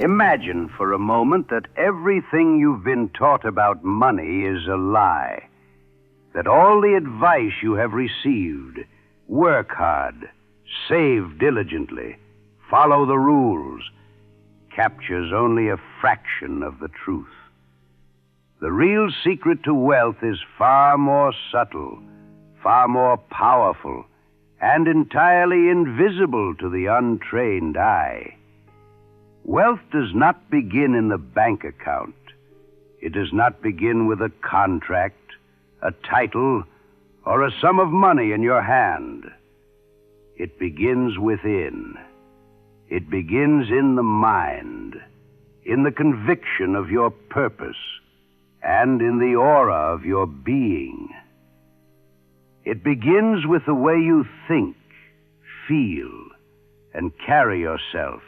Imagine for a moment that everything you've been taught about money is a lie. That all the advice you have received, work hard, save diligently, follow the rules, captures only a fraction of the truth. The real secret to wealth is far more subtle, far more powerful, and entirely invisible to the untrained eye. Wealth does not begin in the bank account. It does not begin with a contract, a title, or a sum of money in your hand. It begins within. It begins in the mind, in the conviction of your purpose, and in the aura of your being. It begins with the way you think, feel, and carry yourself,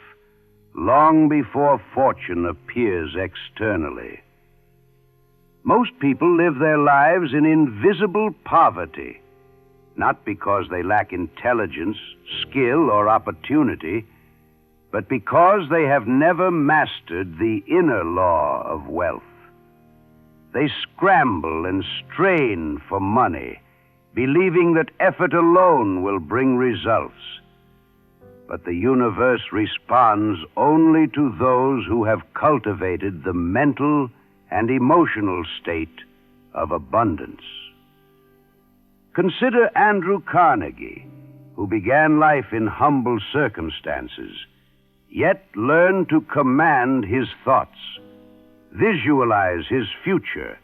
long before fortune appears externally. Most people live their lives in invisible poverty, not because they lack intelligence, skill, or opportunity, but because they have never mastered the inner law of wealth. They scramble and strain for money, believing that effort alone will bring results. But the universe responds only to those who have cultivated the mental and emotional state of abundance. Consider Andrew Carnegie, who began life in humble circumstances, yet learned to command his thoughts, visualize his future,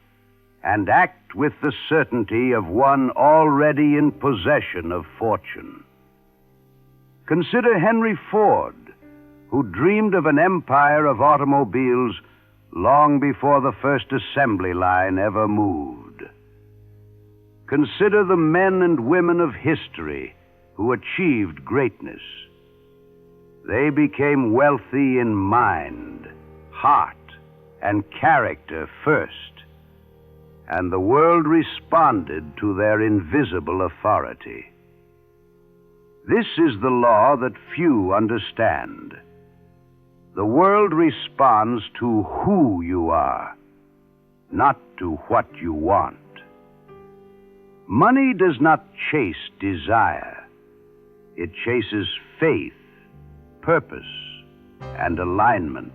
and act with the certainty of one already in possession of fortune. Consider Henry Ford, who dreamed of an empire of automobiles long before the first assembly line ever moved. Consider the men and women of history who achieved greatness. They became wealthy in mind, heart, and character first, and the world responded to their invisible authority. This is the law that few understand. The world responds to who you are, not to what you want. Money does not chase desire. It chases faith, purpose, and alignment.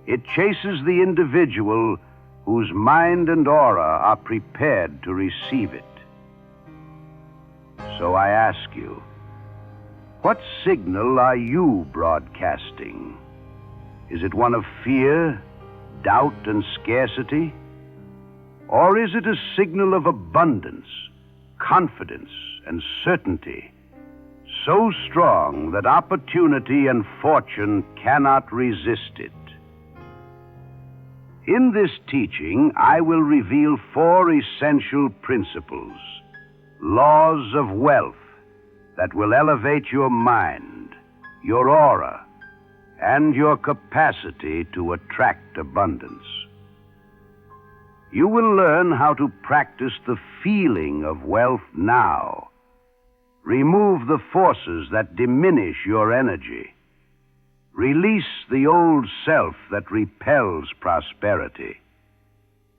It chases the individual whose mind and aura are prepared to receive it. So I ask you, what signal are you broadcasting? Is it one of fear, doubt, and scarcity? Or is it a signal of abundance, confidence, and certainty, so strong that opportunity and fortune cannot resist it? In this teaching, I will reveal 4 essential principles, laws of wealth, that will elevate your mind, your aura, and your capacity to attract abundance. You will learn how to practice the feeling of wealth now. Remove the forces that diminish your energy. Release the old self that repels prosperity,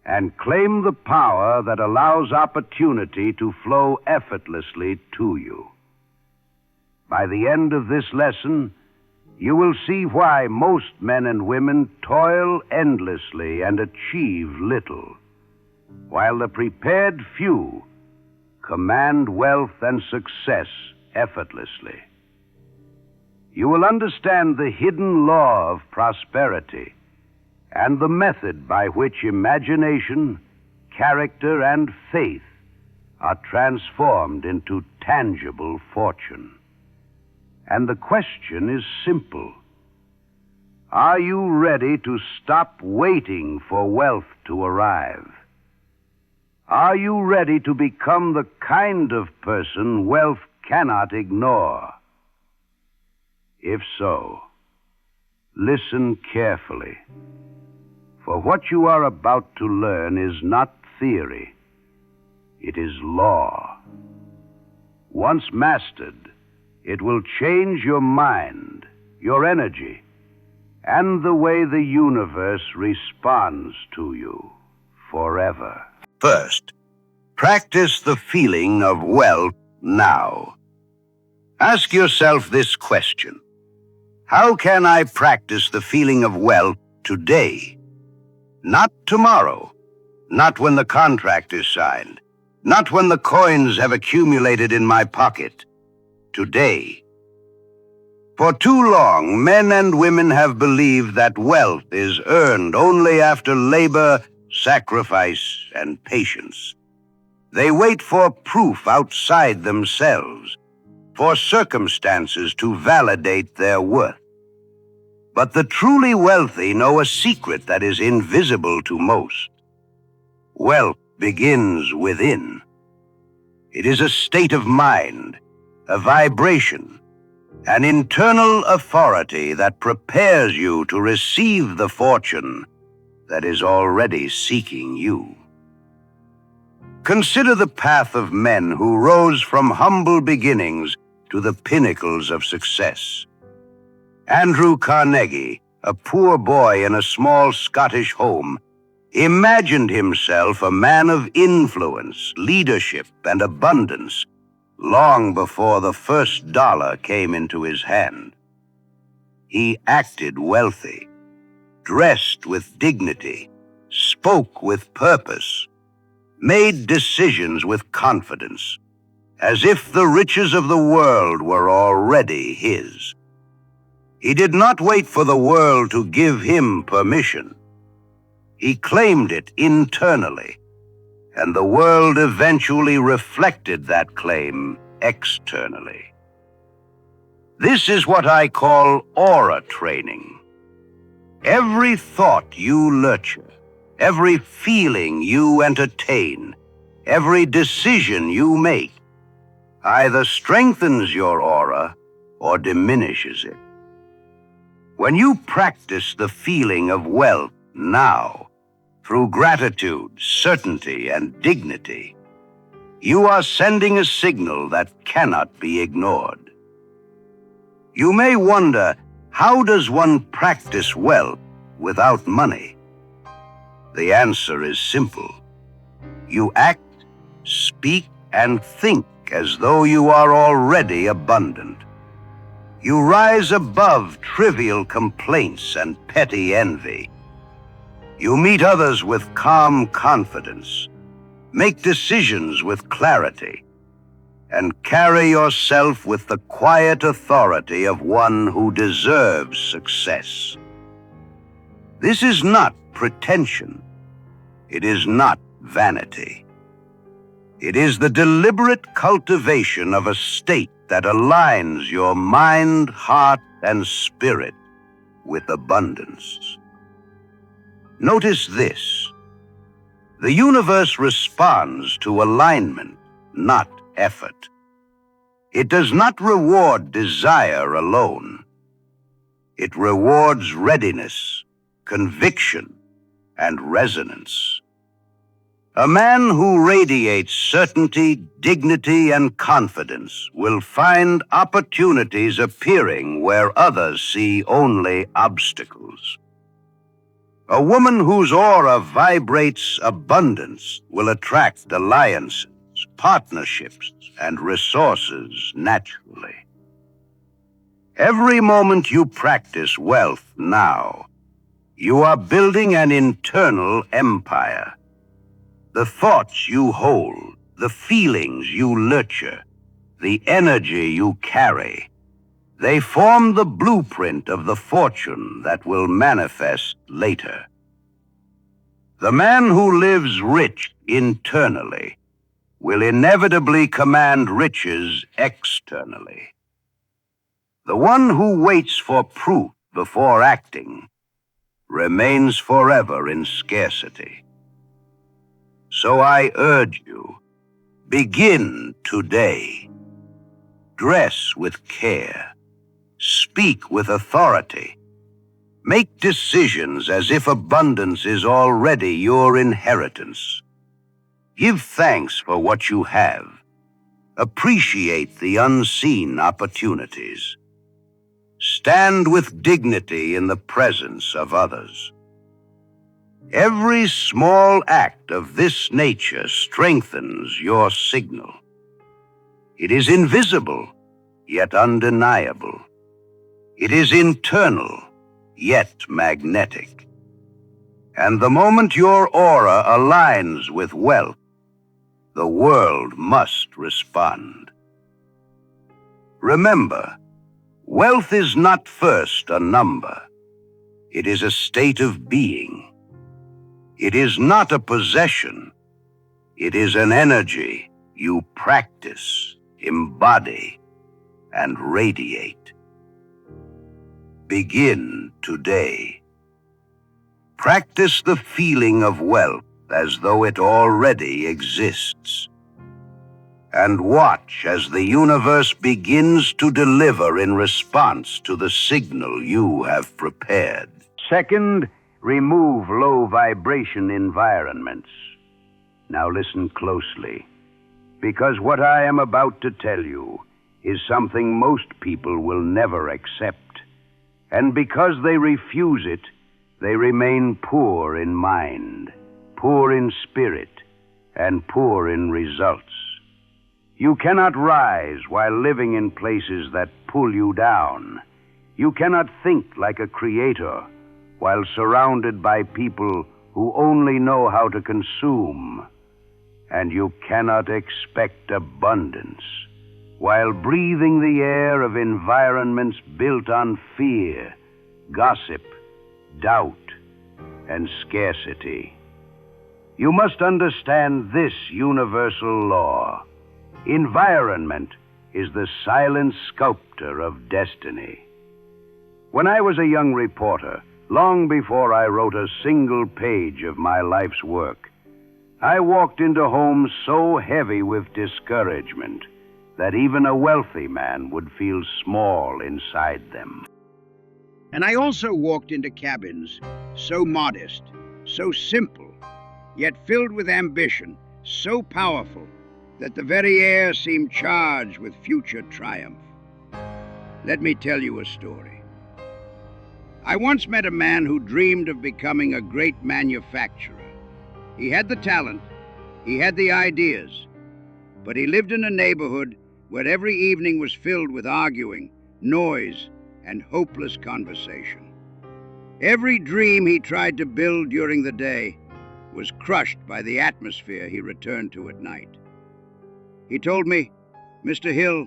and claim the power that allows opportunity to flow effortlessly to you. By the end of this lesson, you will see why most men and women toil endlessly and achieve little, while the prepared few command wealth and success effortlessly. You will understand the hidden law of prosperity and the method by which imagination, character, and faith are transformed into tangible fortune. And the question is simple. Are you ready to stop waiting for wealth to arrive? Are you ready to become the kind of person wealth cannot ignore? If so, listen carefully, for what you are about to learn is not theory. It is law. Once mastered, it will change your mind, your energy, and the way the universe responds to you forever. First, practice the feeling of wealth now. Ask yourself this question: how can I practice the feeling of wealth today? Not tomorrow, not when the contract is signed, not when the coins have accumulated in my pocket. Today. For too long, men and women have believed that wealth is earned only after labor, sacrifice, and patience. They wait for proof outside themselves, for circumstances to validate their worth. But the truly wealthy know a secret that is invisible to most. Wealth begins within. It is a state of mind, a vibration, an internal authority that prepares you to receive the fortune that is already seeking you. Consider the path of men who rose from humble beginnings to the pinnacles of success. Andrew Carnegie, a poor boy in a small Scottish home, imagined himself a man of influence, leadership, and abundance long before the first dollar came into his hand. He acted wealthy, dressed with dignity, spoke with purpose, made decisions with confidence, as if the riches of the world were already his. He did not wait for the world to give him permission. He claimed it internally, and the world eventually reflected that claim externally. This is what I call aura training. Every thought you nurture, every feeling you entertain, every decision you make, either strengthens your aura or diminishes it. When you practice the feeling of wealth now, through gratitude, certainty, and dignity, you are sending a signal that cannot be ignored. You may wonder, how does one practice wealth without money? The answer is simple. You act, speak, and think as though you are already abundant. You rise above trivial complaints and petty envy. You meet others with calm confidence, make decisions with clarity, and carry yourself with the quiet authority of one who deserves success. This is not pretension. It is not vanity. It is the deliberate cultivation of a state that aligns your mind, heart, and spirit with abundance. Notice this. The universe responds to alignment, not effort. It does not reward desire alone. It rewards readiness, conviction, and resonance. A man who radiates certainty, dignity, and confidence will find opportunities appearing where others see only obstacles. A woman whose aura vibrates abundance will attract alliances, partnerships, and resources naturally. Every moment you practice wealth now, you are building an internal empire. The thoughts you hold, the feelings you nurture, the energy you carry, they form the blueprint of the fortune that will manifest later. The man who lives rich internally will inevitably command riches externally. The one who waits for proof before acting remains forever in scarcity. So I urge you, begin today. Dress with care. Speak with authority. Make decisions as if abundance is already your inheritance. Give thanks for what you have. Appreciate the unseen opportunities. Stand with dignity in the presence of others. Every small act of this nature strengthens your signal. It is invisible, yet undeniable. It is internal, yet magnetic. And the moment your aura aligns with wealth, the world must respond. Remember, wealth is not first a number. It is a state of being. It is not a possession. It is an energy you practice, embody, and radiate. Begin today. Practice the feeling of wealth as though it already exists. And watch as the universe begins to deliver in response to the signal you have prepared. Second, remove low vibration environments. Now listen closely, because what I am about to tell you is something most people will never accept. And because they refuse it, they remain poor in mind, poor in spirit, and poor in results. You cannot rise while living in places that pull you down. You cannot think like a creator while surrounded by people who only know how to consume. And you cannot expect abundance while breathing the air of environments built on fear, gossip, doubt, and scarcity. You must understand this universal law. Environment is the silent sculptor of destiny. When I was a young reporter, long before I wrote a single page of my life's work, I walked into homes so heavy with discouragement that even a wealthy man would feel small inside them. And I also walked into cabins so modest, so simple, yet filled with ambition, so powerful that the very air seemed charged with future triumph. Let me tell you a story. I once met a man who dreamed of becoming a great manufacturer. He had the talent, he had the ideas, but he lived in a neighborhood where every evening was filled with arguing, noise, and hopeless conversation. Every dream he tried to build during the day was crushed by the atmosphere he returned to at night. He told me, "Mr. Hill,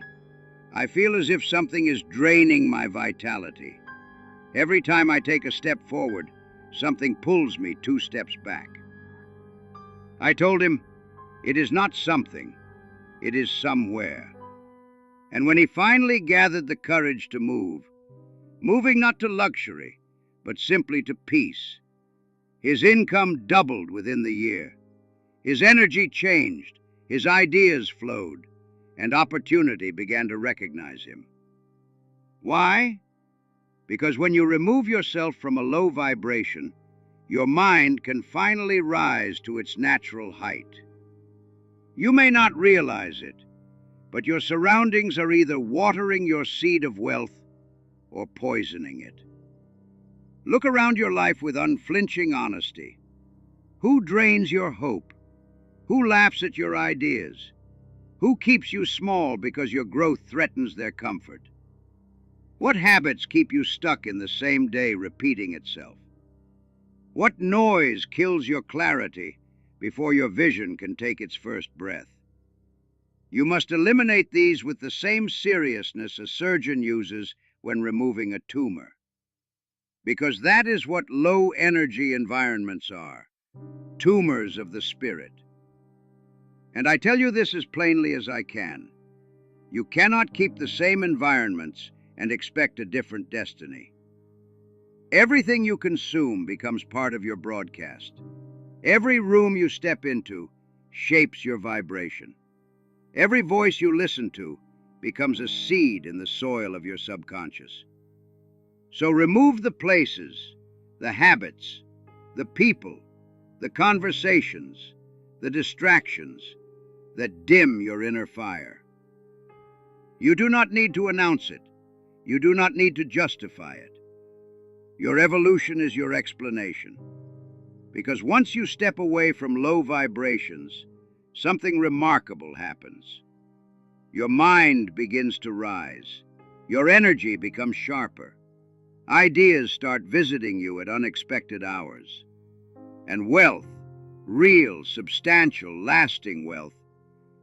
I feel as if something is draining my vitality. Every time I take a step forward, something pulls me 2 steps back." I told him, it is not something, it is somewhere. And when he finally gathered the courage to move, moving not to luxury, but simply to peace, his income doubled within the year. His energy changed, his ideas flowed, and opportunity began to recognize him. Why? Because when you remove yourself from a low vibration, your mind can finally rise to its natural height. You may not realize it, but your surroundings are either watering your seed of wealth or poisoning it. Look around your life with unflinching honesty. Who drains your hope? Who laughs at your ideas? Who keeps you small because your growth threatens their comfort? What habits keep you stuck in the same day repeating itself? What noise kills your clarity before your vision can take its first breath? You must eliminate these with the same seriousness a surgeon uses when removing a tumor. Because that is what low-energy environments are, tumors of the spirit. And I tell you this as plainly as I can. You cannot keep the same environments and expect a different destiny. Everything you consume becomes part of your broadcast. Every room you step into shapes your vibration. Every voice you listen to becomes a seed in the soil of your subconscious. So remove the places, the habits, the people, the conversations, the distractions that dim your inner fire. You do not need to announce it. You do not need to justify it. Your evolution is your explanation. Because once you step away from low vibrations, something remarkable happens. Your mind begins to rise. Your energy becomes sharper. Ideas start visiting you at unexpected hours. And wealth, real, substantial, lasting wealth,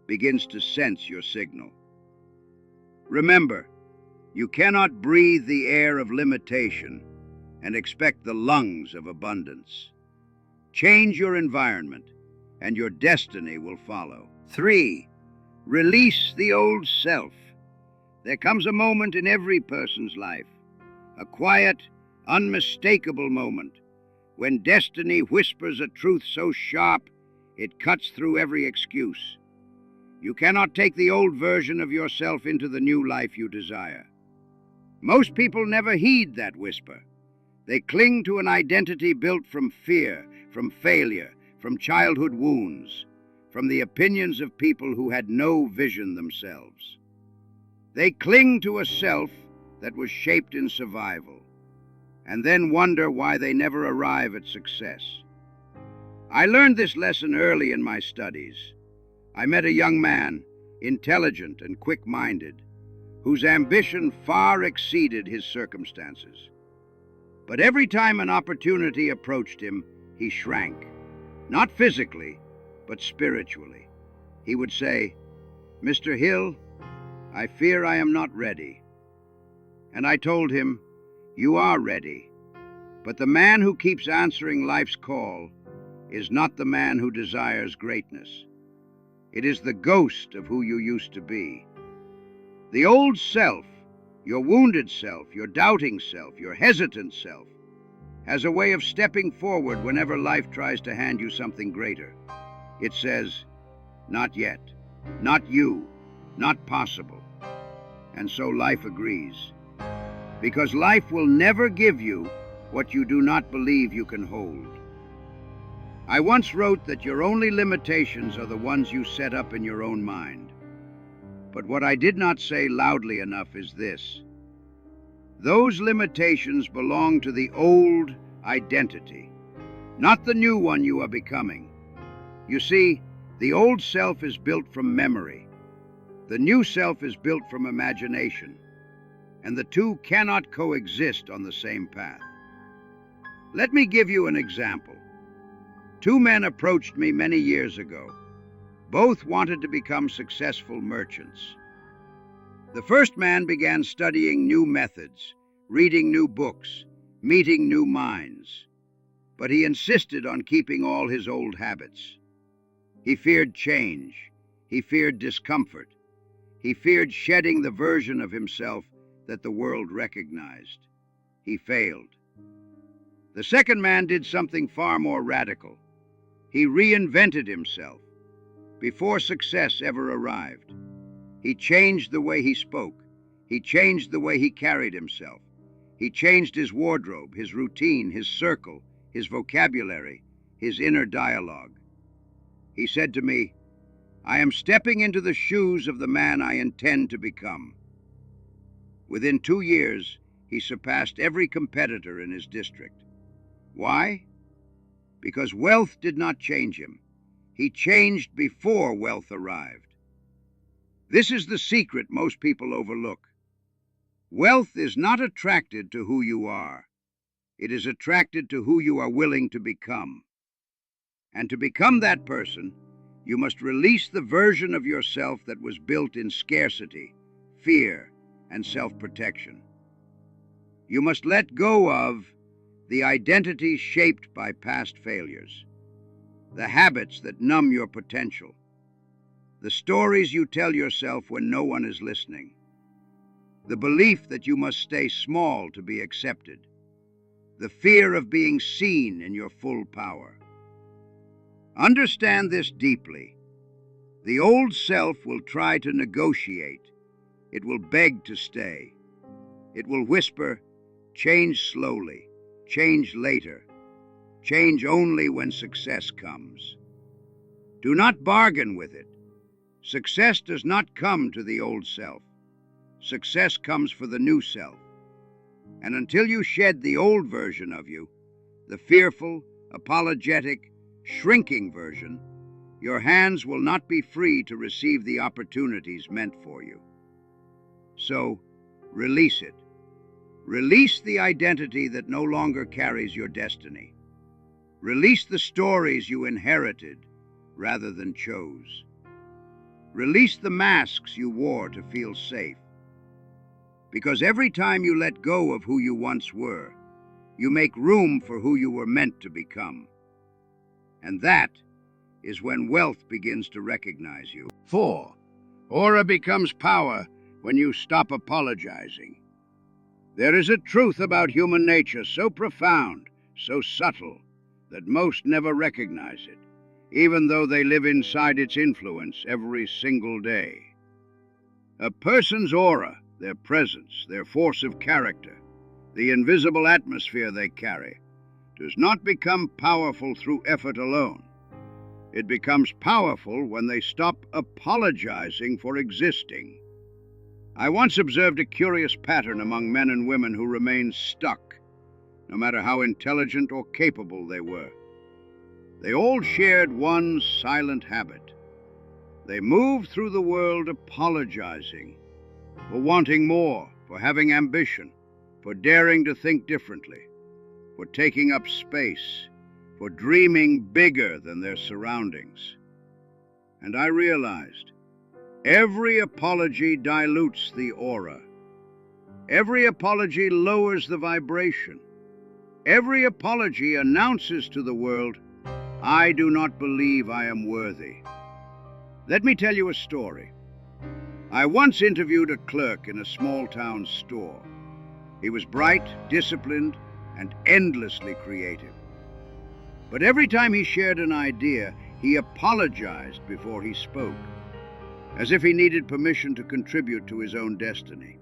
begins to sense your signal. Remember, you cannot breathe the air of limitation and expect the lungs of abundance. Change your environment, and your destiny will follow. 3. Release the old self. There comes a moment in every person's life, a quiet, unmistakable moment, when destiny whispers a truth so sharp it cuts through every excuse. You cannot take the old version of yourself into the new life you desire. Most people never heed that whisper. They cling to an identity built from fear, from failure, from childhood wounds, from the opinions of people who had no vision themselves. They cling to a self that was shaped in survival, and then wonder why they never arrive at success. I learned this lesson early in my studies. I met a young man, intelligent and quick-minded, whose ambition far exceeded his circumstances. But every time an opportunity approached him, he shrank, not physically, but spiritually. He would say, "Mr. Hill, I fear I am not ready." And I told him, "You are ready, but the man who keeps answering life's call is not the man who desires greatness. It is the ghost of who you used to be. The old self, your wounded self, your doubting self, your hesitant self, has a way of stepping forward whenever life tries to hand you something greater. It says, 'Not yet, not you, not possible.' And so life agrees. Because life will never give you what you do not believe you can hold. I once wrote that your only limitations are the ones you set up in your own mind. But what I did not say loudly enough is this: those limitations belong to the old identity, not the new one you are becoming. You see, the old self is built from memory. The new self is built from imagination. And the two cannot coexist on the same path. Let me give you an example. 2 men approached me many years ago. Both wanted to become successful merchants. The first man began studying new methods, reading new books, meeting new minds. But he insisted on keeping all his old habits. He feared change. He feared discomfort. He feared shedding the version of himself that the world recognized. He failed. The second man did something far more radical. He reinvented himself before success ever arrived. He changed the way he spoke. He changed the way he carried himself. He changed his wardrobe, his routine, his circle, his vocabulary, his inner dialogue. He said to me, "I am stepping into the shoes of the man I intend to become." Within 2 years, he surpassed every competitor in his district. Why? Because wealth did not change him. He changed before wealth arrived. This is the secret most people overlook. Wealth is not attracted to who you are. It is attracted to who you are willing to become. And to become that person, you must release the version of yourself that was built in scarcity, fear, and self-protection. You must let go of the identities shaped by past failures, the habits that numb your potential, the stories you tell yourself when no one is listening, the belief that you must stay small to be accepted, the fear of being seen in your full power. Understand this deeply. The old self will try to negotiate. It will beg to stay. It will whisper, "Change slowly, change later, change only when success comes." Do not bargain with it. Success does not come to the old self. Success comes for the new self. And until you shed the old version of you, the fearful, apologetic, shrinking version, your hands will not be free to receive the opportunities meant for you. So, release it. Release the identity that no longer carries your destiny. Release the stories you inherited rather than chose. Release the masks you wore to feel safe. Because every time you let go of who you once were, you make room for who you were meant to become. And that is when wealth begins to recognize you. 4. Aura becomes power when you stop apologizing. There is a truth about human nature so profound, so subtle, that most never recognize it, even though they live inside its influence every single day. A person's aura, their presence, their force of character, the invisible atmosphere they carry, does not become powerful through effort alone. It becomes powerful when they stop apologizing for existing. I once observed a curious pattern among men and women who remained stuck, no matter how intelligent or capable they were. They all shared one silent habit. They moved through the world apologizing for wanting more, for having ambition, for daring to think differently, for taking up space, for dreaming bigger than their surroundings. And I realized every apology dilutes the aura. Every apology lowers the vibration. Every apology announces to the world, I do not believe I am worthy. Let me tell you a story. I once interviewed a clerk in a small-town store. He was bright, disciplined, and endlessly creative. But every time he shared an idea, he apologized before he spoke, as if he needed permission to contribute to his own destiny.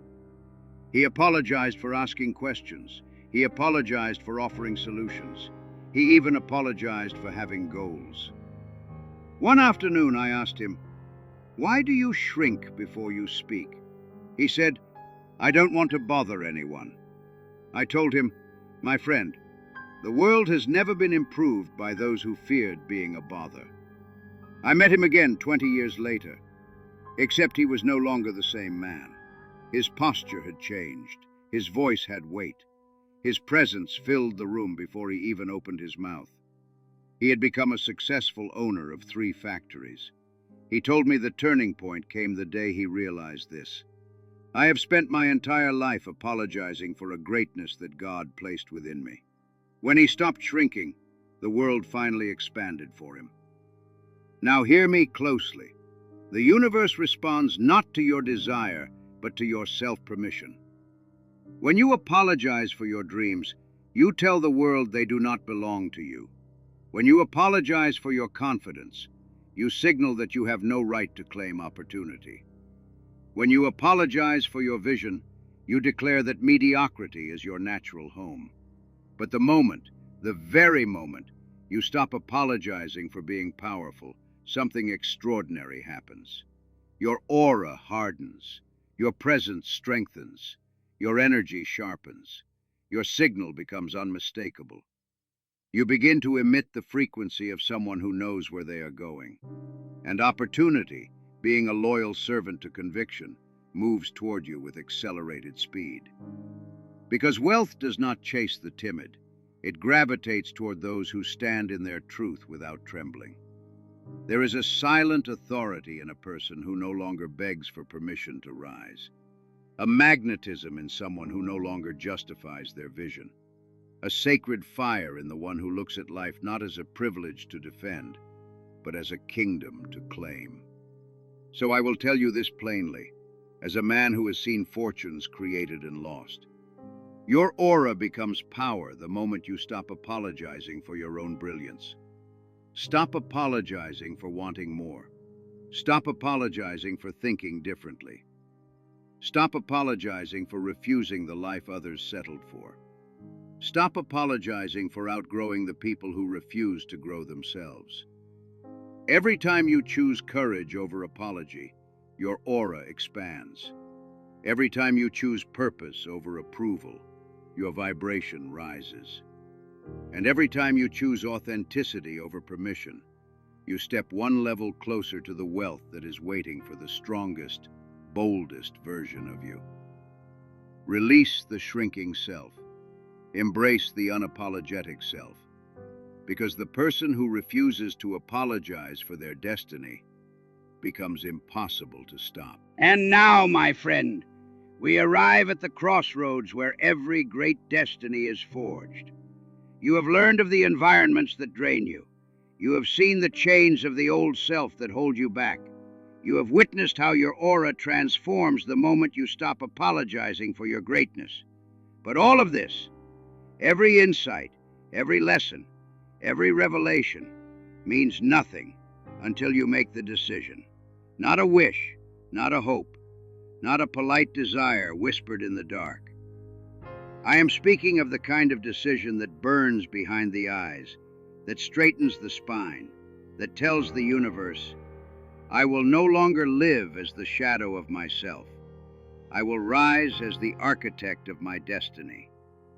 He apologized for asking questions. He apologized for offering solutions. He even apologized for having goals. One afternoon I asked him, "Why do you shrink before you speak?" He said, "I don't want to bother anyone." I told him, "My friend, the world has never been improved by those who feared being a bother." I met him again 20 years later, except he was no longer the same man. His posture had changed. His voice had weight. His presence filled the room before he even opened his mouth. He had become a successful owner of 3 factories. He told me the turning point came the day he realized this. I have spent my entire life apologizing for a greatness that God placed within me. When he stopped shrinking, the world finally expanded for him. Now hear me closely. The universe responds not to your desire, but to your self-permission. When you apologize for your dreams, you tell the world they do not belong to you. When you apologize for your confidence, you signal that you have no right to claim opportunity. When you apologize for your vision, you declare that mediocrity is your natural home. But the very moment, you stop apologizing for being powerful, something extraordinary happens. Your aura hardens, your presence strengthens, your energy sharpens, your signal becomes unmistakable. You begin to emit the frequency of someone who knows where they are going. And opportunity, being a loyal servant to conviction, moves toward you with accelerated speed. Because wealth does not chase the timid, it gravitates toward those who stand in their truth without trembling. There is a silent authority in a person who no longer begs for permission to rise. A magnetism in someone who no longer justifies their vision. A sacred fire in the one who looks at life not as a privilege to defend, but as a kingdom to claim. So I will tell you this plainly, as a man who has seen fortunes created and lost. Your aura becomes power the moment you stop apologizing for your own brilliance. Stop apologizing for wanting more. Stop apologizing for thinking differently. Stop apologizing for refusing the life others settled for. Stop apologizing for outgrowing the people who refuse to grow themselves. Every time you choose courage over apology, your aura expands. Every time you choose purpose over approval, your vibration rises. And every time you choose authenticity over permission, you step one level closer to the wealth that is waiting for the strongest, boldest version of you. Release the shrinking self. Embrace the unapologetic self. Because the person who refuses to apologize for their destiny becomes impossible to stop. And now, my friend, we arrive at the crossroads where every great destiny is forged. You have learned of the environments that drain you. You have seen the chains of the old self that hold you back. You have witnessed how your aura transforms the moment you stop apologizing for your greatness. But all of this, every insight, every lesson, every revelation, means nothing until you make the decision. Not a wish, not a hope, not a polite desire whispered in the dark. I am speaking of the kind of decision that burns behind the eyes, that straightens the spine, that tells the universe, I will no longer live as the shadow of myself. I will rise as the architect of my destiny.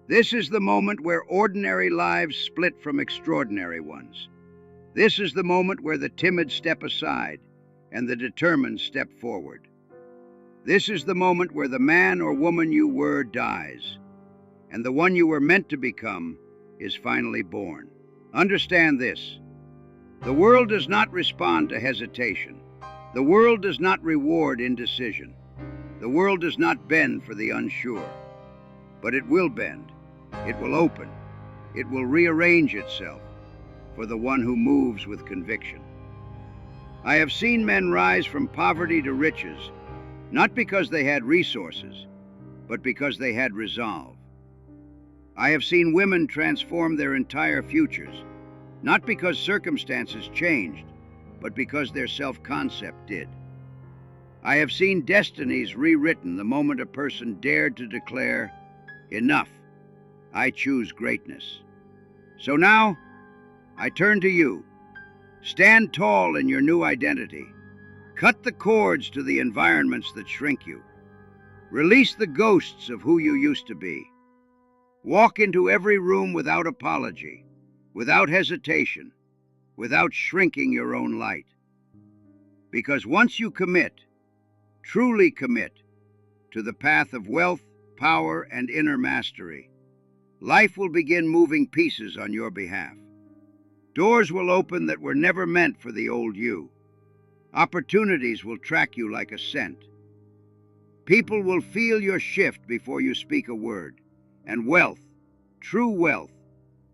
This is the moment where ordinary lives split from extraordinary ones. This is the moment where the timid step aside and the determined step forward. This is the moment where the man or woman you were dies, and the one you were meant to become is finally born. Understand this. The world does not respond to hesitation. The world does not reward indecision. The world does not bend for the unsure. But it will bend. It will open. It will rearrange itself for the one who moves with conviction. I have seen men rise from poverty to riches, not because they had resources, but because they had resolve. I have seen women transform their entire futures, not because circumstances changed, but because their self-concept did. I have seen destinies rewritten the moment a person dared to declare, enough, I choose greatness. So now, I turn to you. Stand tall in your new identity. Cut the cords to the environments that shrink you. Release the ghosts of who you used to be. Walk into every room without apology, without hesitation, without shrinking your own light. Because once you commit, truly commit, to the path of wealth, power, and inner mastery, life will begin moving pieces on your behalf. Doors will open that were never meant for the old you. Opportunities will track you like a scent. People will feel your shift before you speak a word, and wealth, true wealth,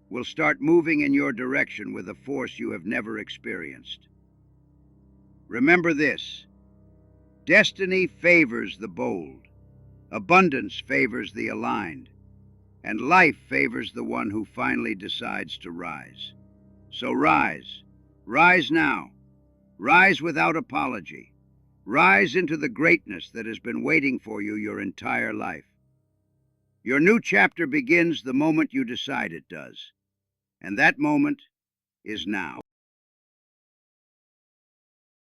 will start moving in your direction with a force you have never experienced. Remember this: destiny favors the bold, abundance favors the aligned, and life favors the one who finally decides to rise. So rise. Rise now. Rise without apology. Rise into the greatness that has been waiting for you your entire life. Your new chapter begins the moment you decide it does, and that moment is now.